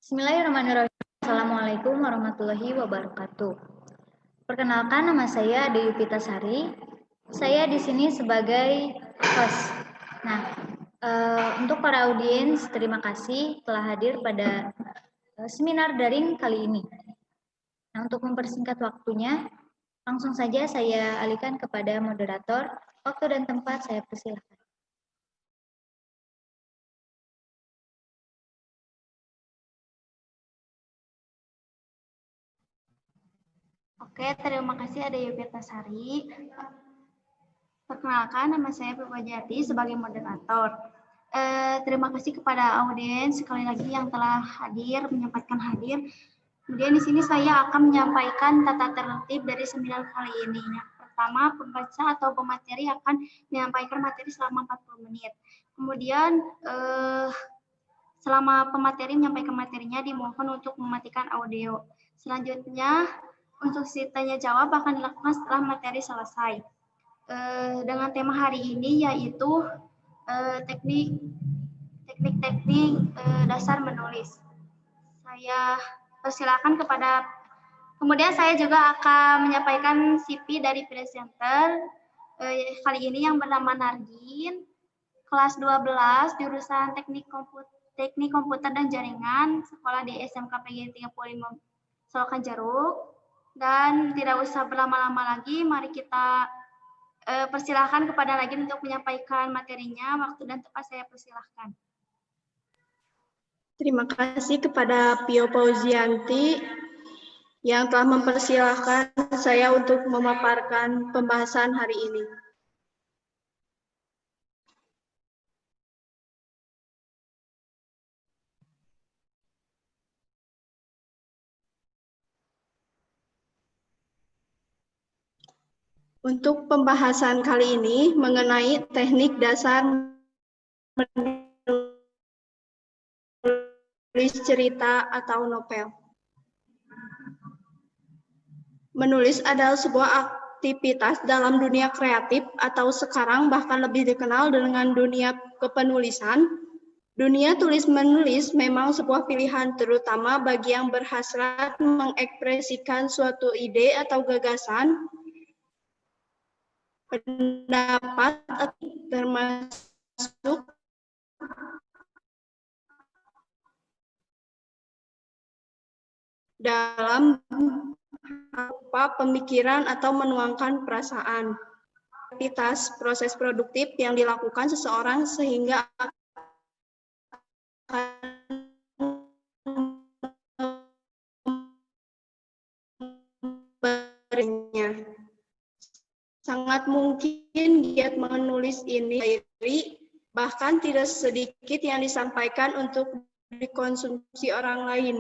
Bismillahirrahmanirrahim. Assalamualaikum warahmatullahi wabarakatuh. Perkenalkan, nama saya Dewi Pitasari. Saya di sini sebagai host. Nah, untuk para audiens, terima kasih telah hadir pada seminar daring kali ini. Nah, untuk mempersingkat waktunya, langsung saja saya alihkan kepada moderator. Waktu dan tempat saya persilahkan. Oke, terima kasih Ade Yupitasari. Perkenalkan, nama saya Pupa Jati sebagai moderator. Terima kasih kepada audiens sekali lagi yang telah hadir, menyampaikan hadir. Kemudian di sini saya akan menyampaikan tata tertib dari seminar kali ini. Yang pertama, pembaca atau pemateri akan menyampaikan materi selama 40 menit. Kemudian selama pemateri menyampaikan materinya, dimohon untuk mematikan audio. Selanjutnya, untuk sesi tanya jawab akan dilakukan setelah materi selesai. Dengan tema hari ini yaitu teknik-teknik dasar menulis. Saya persilakan kepada, kemudian saya juga akan menyampaikan CV dari presenter kali ini yang bernama Nargin, kelas 12, jurusan Teknik Komputer dan Jaringan, sekolah di SMK PG 35 Solokan Jaruk. Dan tidak usah berlama-lama lagi, mari kita persilahkan kepada Nargin untuk menyampaikan materinya. Waktu dan tempat saya persilahkan. Terima kasih kepada Pio Pauzianti yang telah mempersilahkan saya untuk memaparkan pembahasan hari ini. Untuk pembahasan kali ini mengenai teknik dasar menulis cerita atau novel. Menulis adalah sebuah aktivitas dalam dunia kreatif atau sekarang bahkan lebih dikenal dengan dunia kepenulisan. Dunia tulis-menulis memang sebuah pilihan terutama bagi yang berhasrat mengekspresikan suatu ide atau gagasan, pendapat, termasuk dalam pemikiran atau menuangkan perasaan. Aktivitas proses produktif yang dilakukan seseorang sehingga sangat mungkin giat menulis ini bahkan tidak sedikit yang disampaikan untuk dikonsumsi orang lain.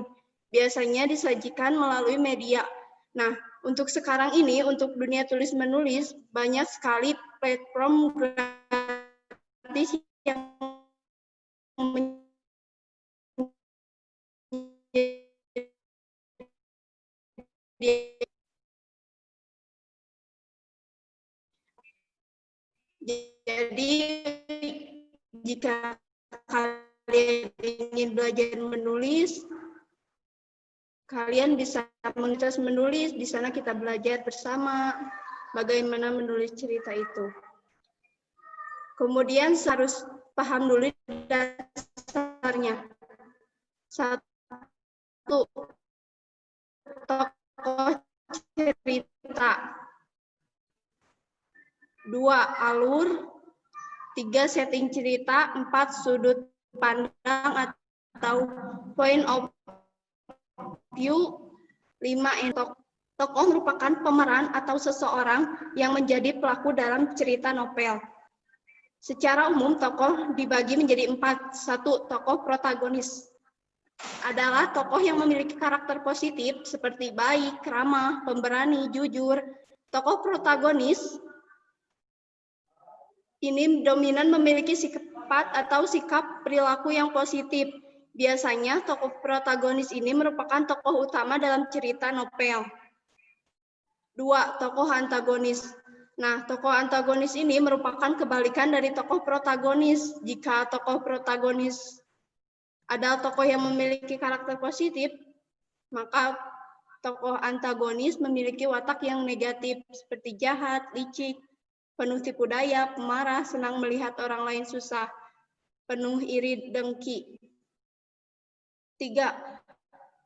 Biasanya disajikan melalui media. Nah, untuk sekarang ini, untuk dunia tulis-menulis, banyak sekali platform gratis yang jadi jika kalian ingin belajar menulis, kalian bisa menulis. Di sana kita belajar bersama bagaimana menulis cerita itu. Kemudian harus paham dulu dasarnya. 1. Tokoh cerita. 2. Alur. 3. Setting cerita. 4. Sudut pandang atau point of view. 5. Tokoh merupakan pemeran atau seseorang yang menjadi pelaku dalam cerita novel. Secara umum, tokoh dibagi menjadi 4. 1. Tokoh protagonis adalah tokoh yang memiliki karakter positif seperti baik, ramah, pemberani, jujur. Tokoh protagonis ini dominan memiliki sifat atau sikap perilaku yang positif. Biasanya tokoh protagonis ini merupakan tokoh utama dalam cerita novel. 2. Tokoh antagonis. Nah, tokoh antagonis ini merupakan kebalikan dari tokoh protagonis. Jika tokoh protagonis ada tokoh yang memiliki karakter positif, maka tokoh antagonis memiliki watak yang negatif seperti jahat, licik, penuh tipu daya, pemarah, senang melihat orang lain susah, penuh iri dengki. 3.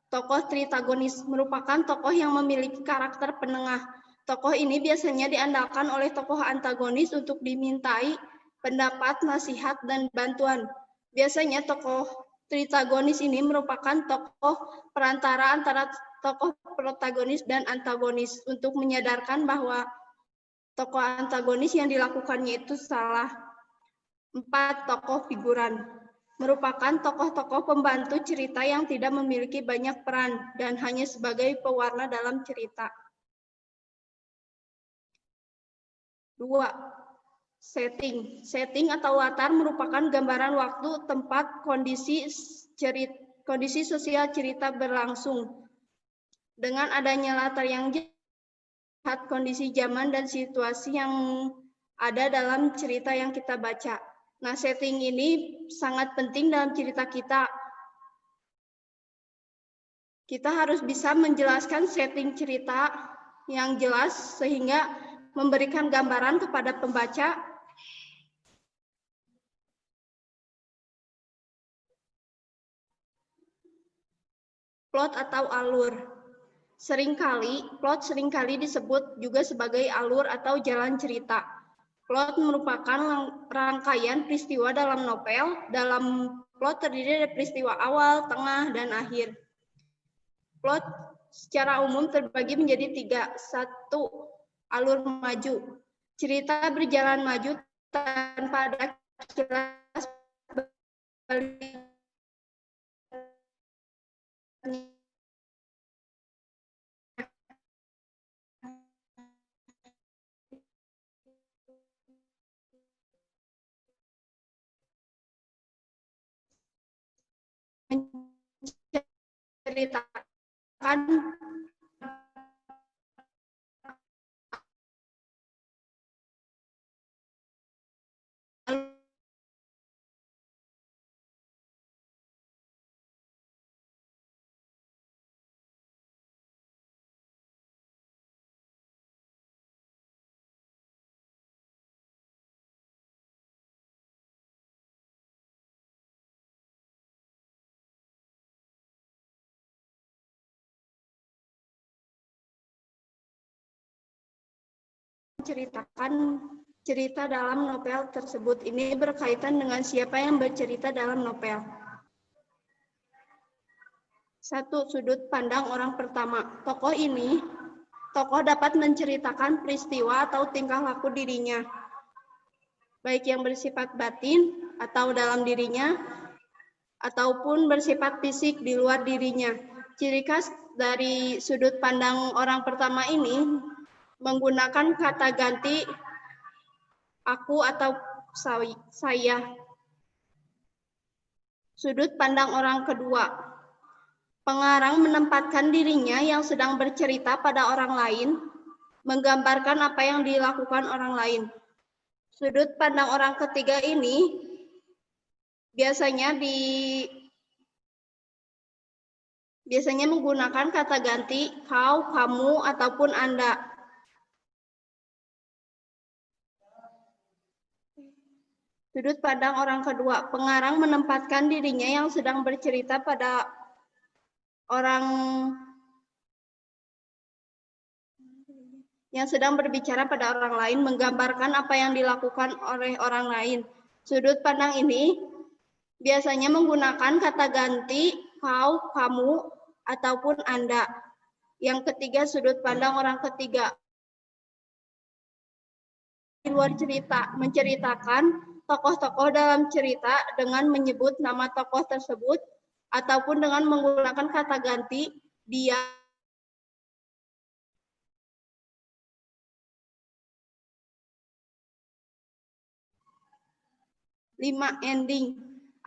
Tokoh tritagonis merupakan tokoh yang memiliki karakter penengah. Tokoh ini biasanya diandalkan oleh tokoh antagonis untuk dimintai pendapat, nasihat, dan bantuan. Biasanya tokoh tritagonis ini merupakan tokoh perantara antara tokoh protagonis dan antagonis untuk menyadarkan bahwa tokoh antagonis yang dilakukannya itu salah. 4. Tokoh figuran merupakan tokoh-tokoh pembantu cerita yang tidak memiliki banyak peran dan hanya sebagai pewarna dalam cerita. 2. Setting. Setting atau latar merupakan gambaran waktu, tempat, kondisi sosial cerita berlangsung. Dengan adanya latar yang jelas, kondisi zaman dan situasi yang ada dalam cerita yang kita baca. Nah, setting ini sangat penting dalam cerita kita. Kita harus bisa menjelaskan setting cerita yang jelas sehingga memberikan gambaran kepada pembaca. Plot atau alur. Plot seringkali disebut juga sebagai alur atau jalan cerita. Plot merupakan rangkaian peristiwa dalam novel. Dalam plot terdiri dari peristiwa awal, tengah, dan akhir. Plot secara umum terbagi menjadi 3. 1. Alur maju. Cerita berjalan maju tanpa ada kilas balik. Menceritakan cerita dalam novel tersebut. Ini berkaitan dengan siapa yang bercerita dalam novel. 1. Sudut pandang orang pertama. Tokoh dapat menceritakan peristiwa atau tingkah laku dirinya, baik yang bersifat batin atau dalam dirinya, ataupun bersifat fisik di luar dirinya. Ciri khas dari sudut pandang orang pertama ini menggunakan kata ganti aku atau saya. Sudut pandang orang kedua. Pengarang menempatkan dirinya yang sedang bercerita pada orang lain, menggambarkan apa yang dilakukan orang lain. Sudut pandang orang ketiga ini biasanya menggunakan kata ganti kau, kamu, ataupun Anda. Sudut pandang orang kedua. Pengarang menempatkan dirinya yang sedang bercerita pada orang yang sedang berbicara pada orang lain, menggambarkan apa yang dilakukan oleh orang lain. Sudut pandang ini biasanya menggunakan kata ganti kau, kamu, ataupun Anda. Yang ketiga, sudut pandang orang ketiga. Di luar cerita, menceritakan tokoh-tokoh dalam cerita dengan menyebut nama tokoh tersebut ataupun dengan menggunakan kata ganti dia. Lima, ending.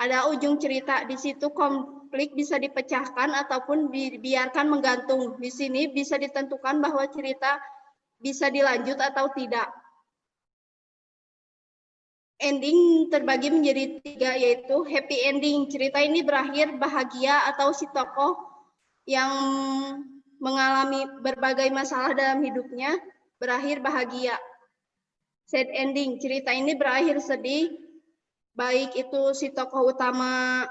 Ada ujung cerita. Di situ konflik bisa dipecahkan ataupun dibiarkan menggantung. Di sini bisa ditentukan bahwa cerita bisa dilanjut atau tidak. ending terbagi menjadi 3, yaitu happy ending. Cerita ini berakhir bahagia atau si tokoh yang mengalami berbagai masalah dalam hidupnya berakhir bahagia. Sad ending, cerita ini berakhir sedih, baik itu si tokoh utama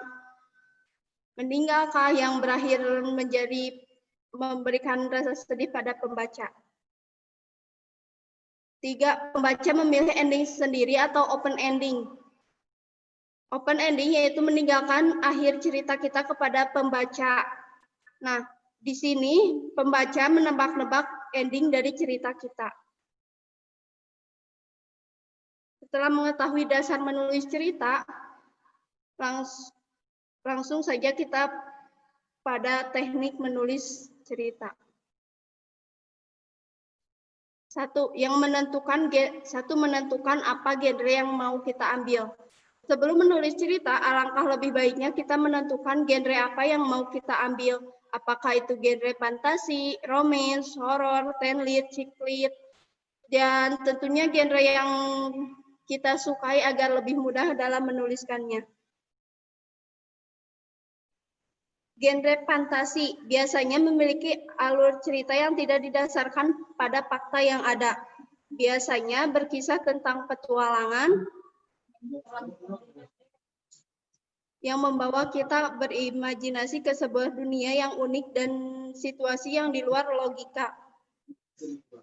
meninggalkah yang berakhir menjadi memberikan rasa sedih pada pembaca. 3. Pembaca memilih ending sendiri atau open ending. Open ending yaitu meninggalkan akhir cerita kita kepada pembaca. Nah, di sini pembaca menebak-nebak ending dari cerita kita. Setelah mengetahui dasar menulis cerita, langsung saja kita pada teknik menulis cerita. Satu menentukan apa genre yang mau kita ambil. Sebelum menulis cerita, alangkah lebih baiknya kita menentukan genre apa yang mau kita ambil. Apakah itu genre fantasi, romance, horor, teen lead, chick lit, dan tentunya genre yang kita sukai agar lebih mudah dalam menuliskannya. Genre fantasi biasanya memiliki alur cerita yang tidak didasarkan pada fakta yang ada. Biasanya berkisah tentang petualangan yang membawa kita berimajinasi ke sebuah dunia yang unik dan situasi yang di luar logika.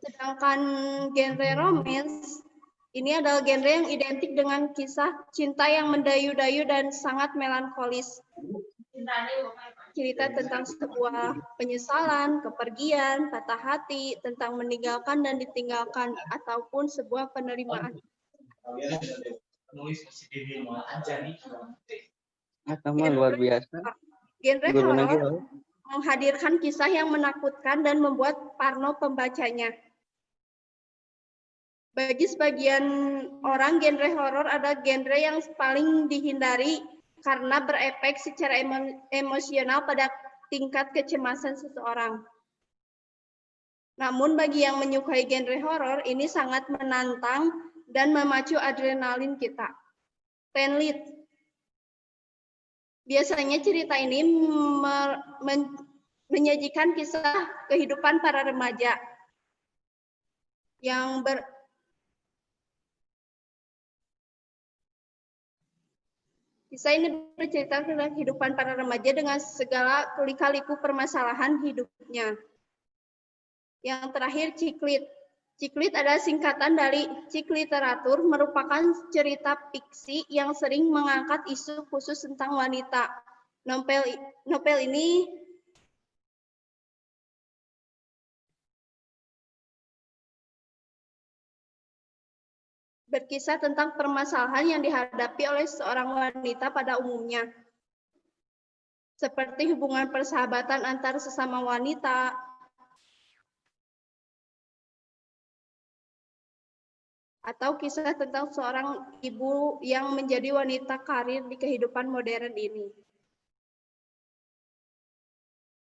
Sedangkan genre romance ini adalah genre yang identik dengan kisah cinta yang mendayu-dayu dan sangat melankolis. Cerita tentang sebuah penyesalan, kepergian, patah hati, tentang meninggalkan dan ditinggalkan, ataupun sebuah penerimaan. Luar biasa. Genre horor menghadirkan kisah yang menakutkan dan membuat parno pembacanya. Bagi sebagian orang, genre horor adalah genre yang paling dihindari karena berefek secara emosional pada tingkat kecemasan seseorang. Namun bagi yang menyukai genre horor, ini sangat menantang dan memacu adrenalin kita. Teen lead. Biasanya cerita ini menyajikan kisah kehidupan para remaja yang Kisah ini bercerita tentang kehidupan para remaja dengan segala lika-liku permasalahan hidupnya. Yang terakhir, chick lit. Chick lit adalah singkatan dari chick literatur, merupakan cerita fiksi yang sering mengangkat isu khusus tentang wanita. Novel ini berkisah tentang permasalahan yang dihadapi oleh seorang wanita pada umumnya, seperti hubungan persahabatan antar sesama wanita, atau kisah tentang seorang ibu yang menjadi wanita karir di kehidupan modern ini.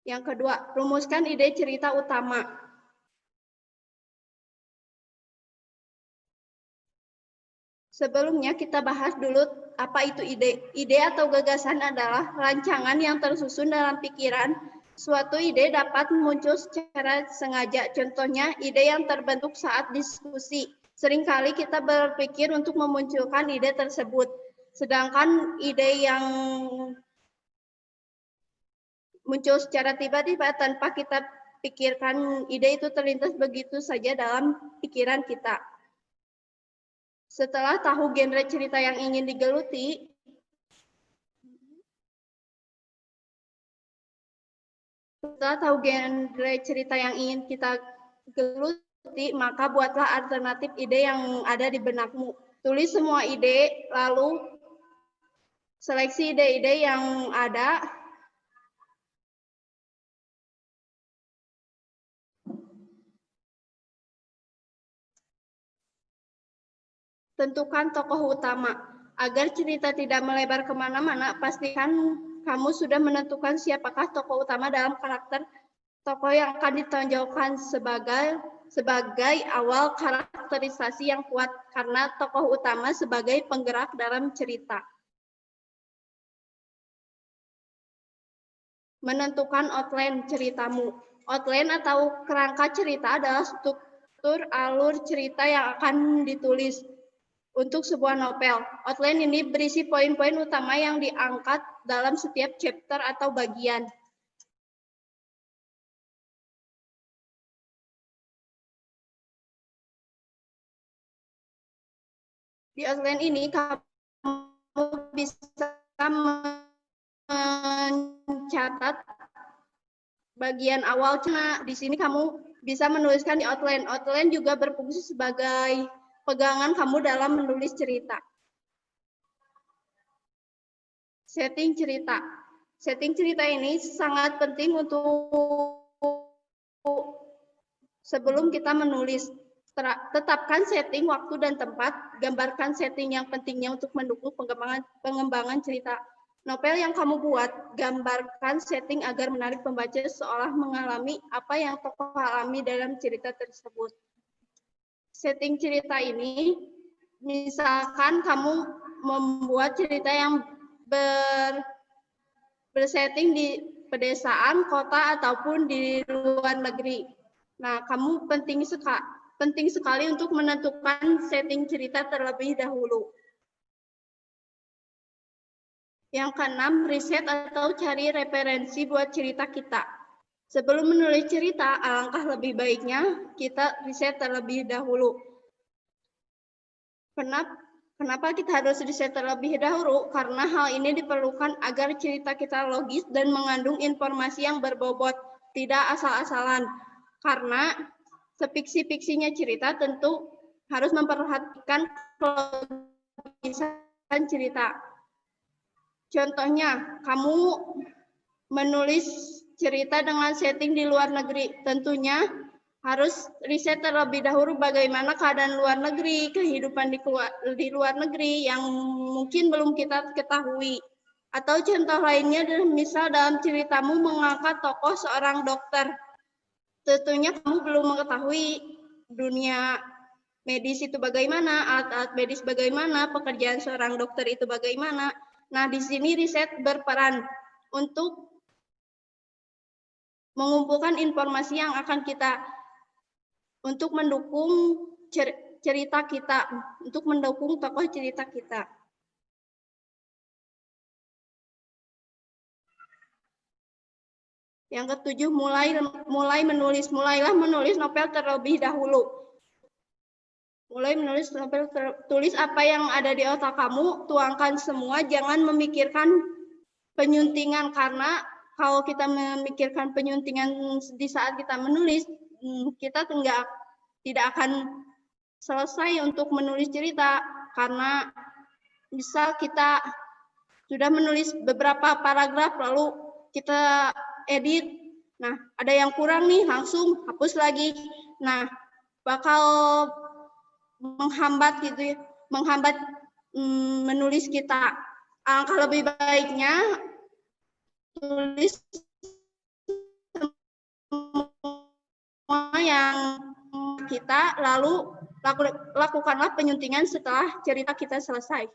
Yang kedua, rumuskan ide cerita utama. Sebelumnya kita bahas dulu apa itu ide. Ide atau gagasan adalah rancangan yang tersusun dalam pikiran. Suatu ide dapat muncul secara sengaja. Contohnya, ide yang terbentuk saat diskusi. Seringkali kita berpikir untuk memunculkan ide tersebut. Sedangkan ide yang muncul secara tiba-tiba tanpa kita pikirkan, ide itu terlintas begitu saja dalam pikiran kita. Setelah tahu genre cerita yang ingin digeluti, kita geluti, maka buatlah alternatif ide yang ada di benakmu. Tulis semua ide, lalu seleksi ide-ide yang ada. Tentukan tokoh utama. Agar cerita tidak melebar kemana-mana, pastikan kamu sudah menentukan siapakah tokoh utama dalam karakter tokoh yang akan ditonjolkan sebagai awal karakterisasi yang kuat karena tokoh utama sebagai penggerak dalam cerita. Menentukan outline ceritamu. Outline atau kerangka cerita adalah struktur alur cerita yang akan ditulis untuk sebuah novel. Outline ini berisi poin-poin utama yang diangkat dalam setiap chapter atau bagian. Di outline ini kamu bisa mencatat bagian awal. Nah, di sini kamu bisa menuliskan di outline. Outline juga berfungsi sebagai pegangan kamu dalam menulis cerita. Setting cerita. Setting cerita ini sangat penting untuk sebelum kita menulis. Tetapkan setting, waktu, dan tempat. Gambarkan setting yang pentingnya untuk mendukung pengembangan cerita. Novel yang kamu buat, gambarkan setting agar menarik pembaca seolah mengalami apa yang tokoh alami dalam cerita tersebut. Setting cerita ini, misalkan kamu membuat cerita yang bersetting di pedesaan, kota, ataupun di luar negeri. Nah, kamu penting sekali untuk menentukan setting cerita terlebih dahulu. Yang keenam, riset atau cari referensi buat cerita kita. Sebelum menulis cerita, alangkah lebih baiknya kita riset terlebih dahulu. Kenapa kita harus riset terlebih dahulu? Karena hal ini diperlukan agar cerita kita logis dan mengandung informasi yang berbobot, tidak asal-asalan. Karena sefiksi-fiksinya cerita tentu harus memperhatikan kelogisan cerita. Contohnya, kamu menulis cerita dengan setting di luar negeri. Tentunya harus riset terlebih dahulu bagaimana keadaan luar negeri, kehidupan di luar negeri yang mungkin belum kita ketahui. Atau contoh lainnya, misal dalam ceritamu mengangkat tokoh seorang dokter. Tentunya kamu belum mengetahui dunia medis itu bagaimana, alat-alat medis bagaimana, pekerjaan seorang dokter itu bagaimana. Nah, di sini riset berperan untuk mengumpulkan informasi yang akan kita untuk mendukung cerita kita, untuk mendukung tokoh cerita kita. Yang ketujuh, mulailah menulis novel terlebih dahulu. Mulai menulis novel, tulis apa yang ada di otak kamu, tuangkan semua, jangan memikirkan penyuntingan, karena kalau kita memikirkan penyuntingan di saat kita menulis, kita tidak akan selesai untuk menulis cerita, karena misal kita sudah menulis beberapa paragraf lalu kita edit, nah ada yang kurang nih, langsung hapus lagi. Nah, bakal menghambat gitu ya, menulis kita. Alangkah lebih baiknya tulis semua yang kita, lalu lakukanlah penyuntingan setelah cerita kita selesai.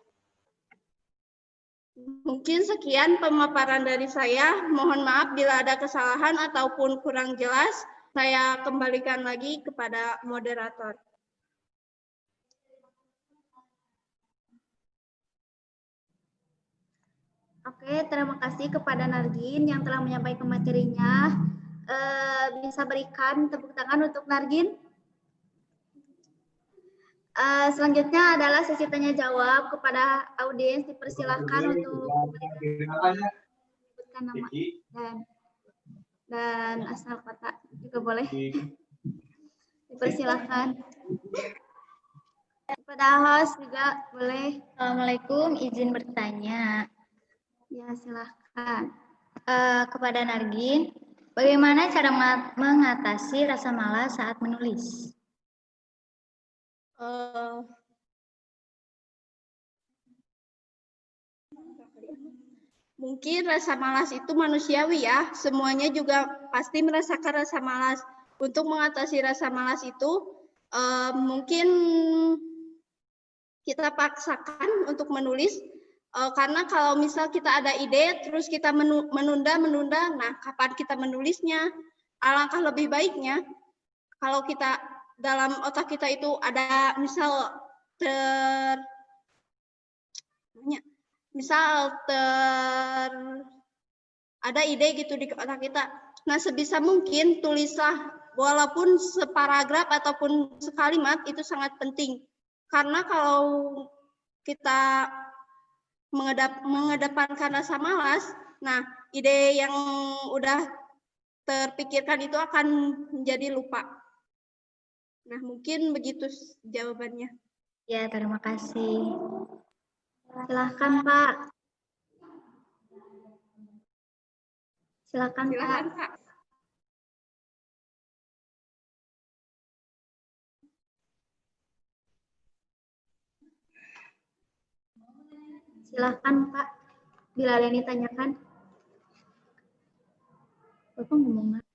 Mungkin sekian pemaparan dari saya. Mohon maaf bila ada kesalahan ataupun kurang jelas. Saya kembalikan lagi kepada moderator. Oke, terima kasih kepada Nargin yang telah menyampaikan materinya. Bisa berikan tepuk tangan untuk Nargin. Selanjutnya adalah sesi tanya jawab kepada audiens. Dipersilakan untuk menyebutkan nama dan asal kota juga boleh. Dipersilakan. Kepada host juga boleh. Assalamualaikum, izin bertanya. Ya, silahkan. Kepada Nargin, bagaimana cara mengatasi rasa malas saat menulis? Mungkin rasa malas itu manusiawi ya, semuanya juga pasti merasakan rasa malas. Untuk mengatasi rasa malas itu mungkin kita paksakan untuk menulis, karena kalau misal kita ada ide terus kita menunda, nah kapan kita menulisnya? Alangkah lebih baiknya kalau kita dalam otak kita itu ada misal ada ide gitu di otak kita. Nah, sebisa mungkin tulislah walaupun separagraf ataupun sekalimat, itu sangat penting. Karena kalau kita mengedepankan rasa malas, nah ide yang udah terpikirkan itu akan menjadi lupa. Nah, mungkin begitu jawabannya. Ya, terima kasih. Silahkan, Pak. Silakan, Pak. Silakan, Pak. Bila ada yang ditanyakan. Bapak ngomong apa?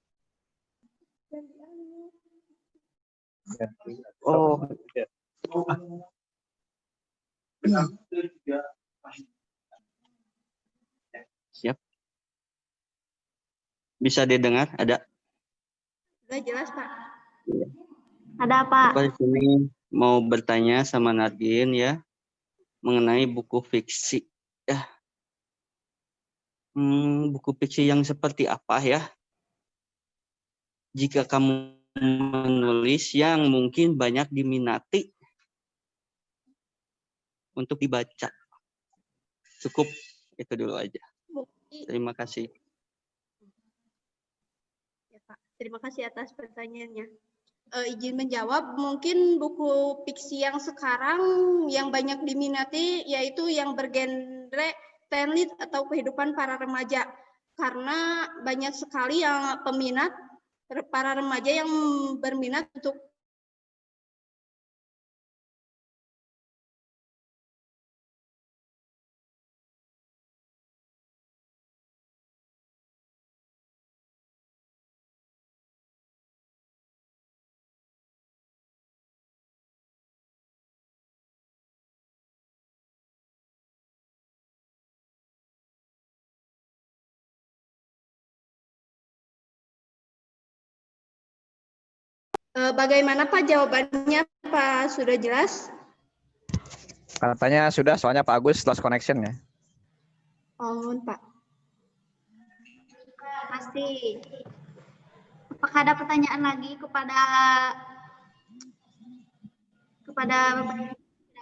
Oh, siap. Bisa didengar? Ada? Sudah jelas, Pak. Ada, Pak. Bapak di sini mau bertanya sama Nardin ya mengenai buku fiksi. Ya. Buku fiksi yang seperti apa ya? Jika kamu menulis yang mungkin banyak diminati untuk dibaca. Cukup itu dulu aja. Terima kasih. Ya, Pak. Terima kasih atas pertanyaannya. Izin menjawab, mungkin buku fiksi yang sekarang yang banyak diminati yaitu yang bergenre teen lit atau kehidupan para remaja. Karena banyak sekali yang peminat, para remaja yang berminat untuk bagaimana Pak jawabannya, Pak? Sudah jelas? Katanya sudah, soalnya Pak Agus lost connection ya. Oh, Pak. Terima kasih. Apakah ada pertanyaan lagi kepada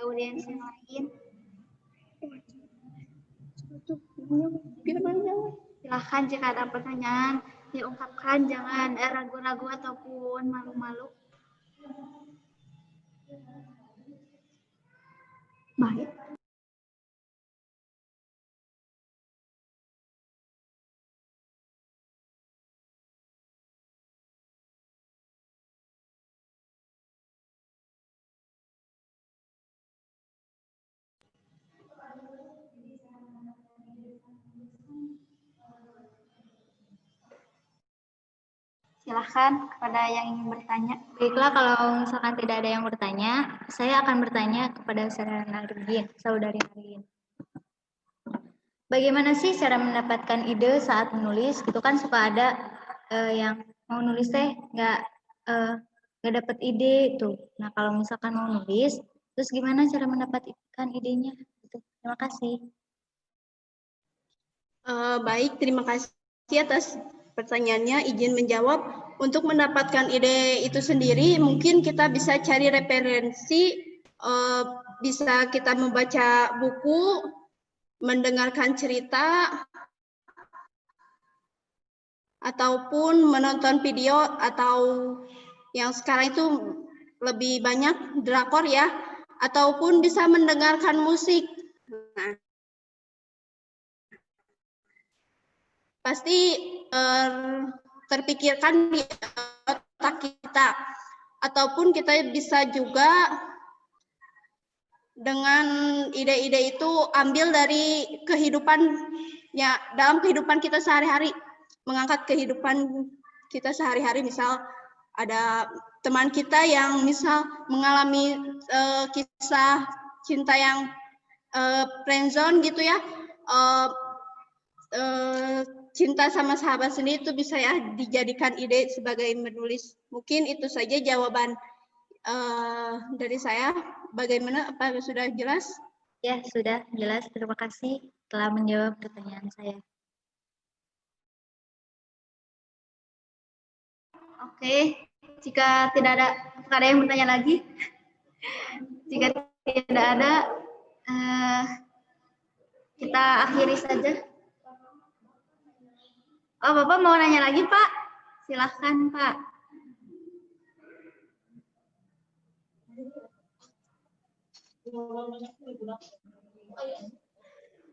audiens yang lain? Silahkan jika ada pertanyaan diungkapkan, jangan ragu-ragu ataupun malu-malu. Baik. Silahkan kepada yang ingin bertanya. Baiklah, kalau misalkan tidak ada yang bertanya, saya akan bertanya kepada saudari Nardin. Bagaimana sih cara mendapatkan ide saat menulis? Itu kan suka ada yang mau nulis nggak dapat ide tuh. Nah, kalau misalkan mau nulis, terus gimana cara mendapatkan idenya? Terima kasih. Baik, terima kasih atas pertanyaannya. Izin menjawab. Untuk mendapatkan ide itu sendiri, mungkin kita bisa cari referensi, bisa kita membaca buku, mendengarkan cerita, ataupun menonton video, atau yang sekarang itu lebih banyak drakor ya, ataupun bisa mendengarkan musik. Nah, pasti terpikirkan di otak kita, ataupun kita bisa juga dengan ide-ide itu ambil dari kehidupan ya, dalam kehidupan kita sehari-hari, mengangkat kehidupan kita sehari-hari, misal ada teman kita yang misal mengalami kisah cinta yang friendzone gitu ya, cinta sama sahabat sendiri itu bisa ya dijadikan ide sebagai menulis. Mungkin itu saja jawaban dari saya. Bagaimana, apa sudah jelas? Ya, sudah jelas. Terima kasih telah menjawab pertanyaan saya. Oke, jika tidak ada, apakah ada yang bertanya lagi? Jika tidak ada, kita akhiri saja. Oh, Bapak mau nanya lagi, Pak? Silahkan, Pak.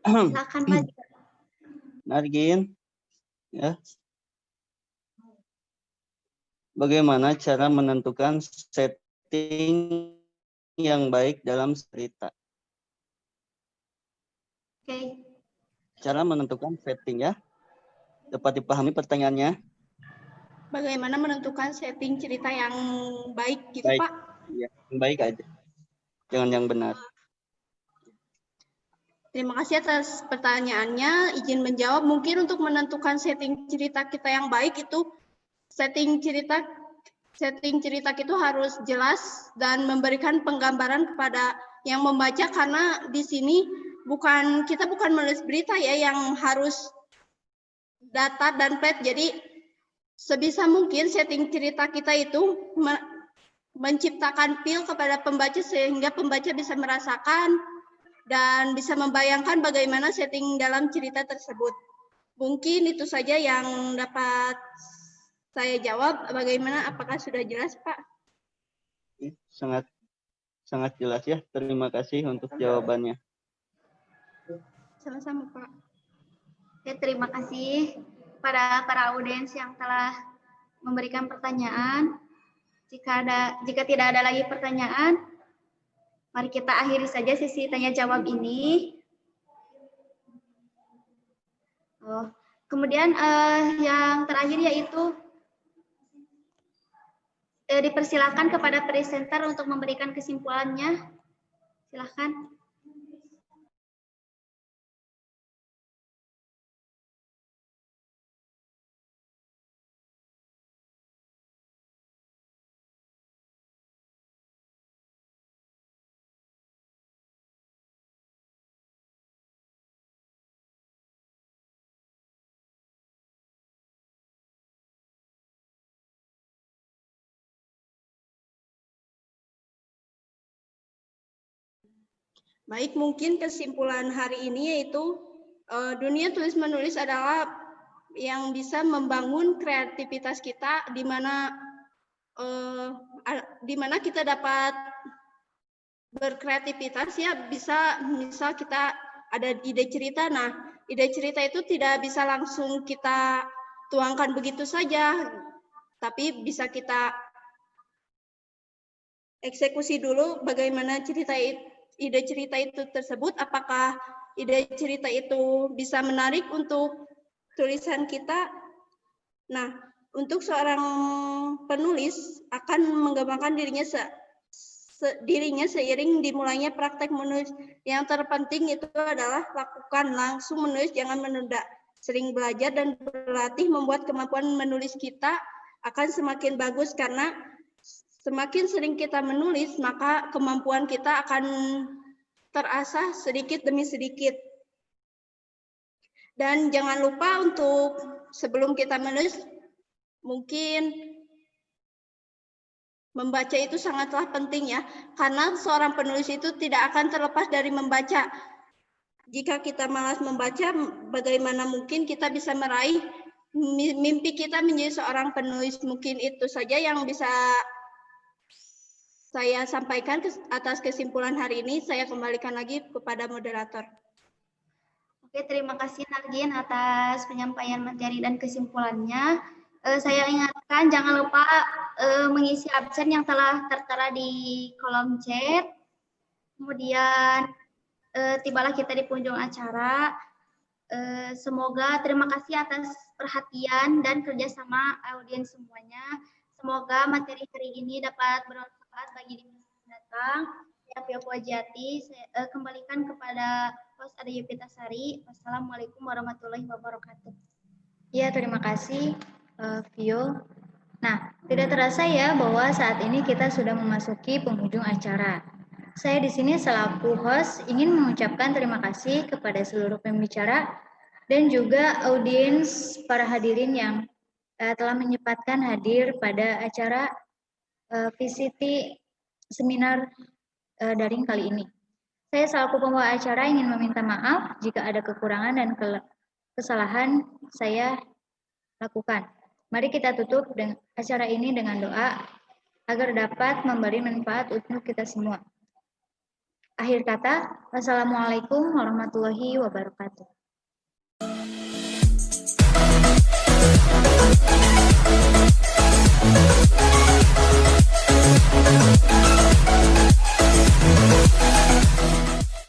Silahkan, Pak. Nargin, ya. Bagaimana cara menentukan setting yang baik dalam cerita? Oke. Cara menentukan setting ya. Dapat dipahami pertanyaannya? Bagaimana menentukan setting cerita yang baik gitu, Baik. Pak? Ya, yang baik aja. Jangan yang benar. Terima kasih atas pertanyaannya. Izin menjawab, mungkin untuk menentukan setting cerita kita yang baik itu setting cerita itu harus jelas dan memberikan penggambaran kepada yang membaca, karena di sini kita bukan menulis berita ya yang harus datar dan flat. Jadi sebisa mungkin setting cerita kita itu menciptakan feel kepada pembaca sehingga pembaca bisa merasakan dan bisa membayangkan bagaimana setting dalam cerita tersebut. Mungkin itu saja yang dapat saya jawab. Bagaimana, apakah sudah jelas, Pak? Sangat jelas ya. Terima kasih untuk jawabannya. Sama-sama, Pak. Oke, terima kasih pada para audiens yang telah memberikan pertanyaan. Jika tidak ada lagi pertanyaan, mari kita akhiri saja sesi tanya jawab ini. Kemudian yang terakhir yaitu dipersilakan kepada presenter untuk memberikan kesimpulannya. Silakan. Baik, mungkin kesimpulan hari ini yaitu dunia tulis-menulis adalah yang bisa membangun kreativitas kita, di mana kita dapat berkreativitas ya, bisa misal kita ada ide cerita. Nah, ide cerita itu tidak bisa langsung kita tuangkan begitu saja, tapi bisa kita eksekusi dulu bagaimana ide cerita itu tersebut, apakah ide cerita itu bisa menarik untuk tulisan kita. Nah, untuk seorang penulis akan mengembangkan dirinya seiring dimulainya praktek menulis. Yang terpenting itu adalah lakukan langsung menulis, jangan menunda. Sering belajar dan berlatih membuat kemampuan menulis kita akan semakin bagus, karena semakin sering kita menulis, maka kemampuan kita akan terasah sedikit demi sedikit. Dan jangan lupa untuk sebelum kita menulis, mungkin membaca itu sangatlah penting ya, karena seorang penulis itu tidak akan terlepas dari membaca. Jika kita malas membaca, bagaimana mungkin kita bisa meraih mimpi kita menjadi seorang penulis. Mungkin itu saja yang bisa saya sampaikan atas kesimpulan hari ini. Saya kembalikan lagi kepada moderator. Oke, terima kasih Nargin atas penyampaian materi dan kesimpulannya. Saya ingatkan jangan lupa mengisi absen yang telah tertera di kolom chat. Kemudian tibalah kita di penghujung acara. Semoga terima kasih atas perhatian dan kerjasama audiens semuanya. Semoga materi hari ini dapat bermanfaat bagi dinas mendatang. Saya Pia Puajiati, saya kembalikan kepada host Ade Yupitasari. Wassalamualaikum warahmatullahi wabarakatuh. Ya, terima kasih, Vio. Nah, tidak terasa ya bahwa saat ini kita sudah memasuki penghujung acara. Saya di sini selaku host ingin mengucapkan terima kasih kepada seluruh pembicara dan juga audiens para hadirin yang telah menyempatkan hadir pada acara VCT seminar daring kali ini. Saya selaku pembawa acara ingin meminta maaf jika ada kekurangan dan kesalahan saya lakukan. Mari kita tutup acara ini dengan doa agar dapat memberi manfaat untuk kita semua. Akhir kata, wassalamualaikum warahmatullahi wabarakatuh.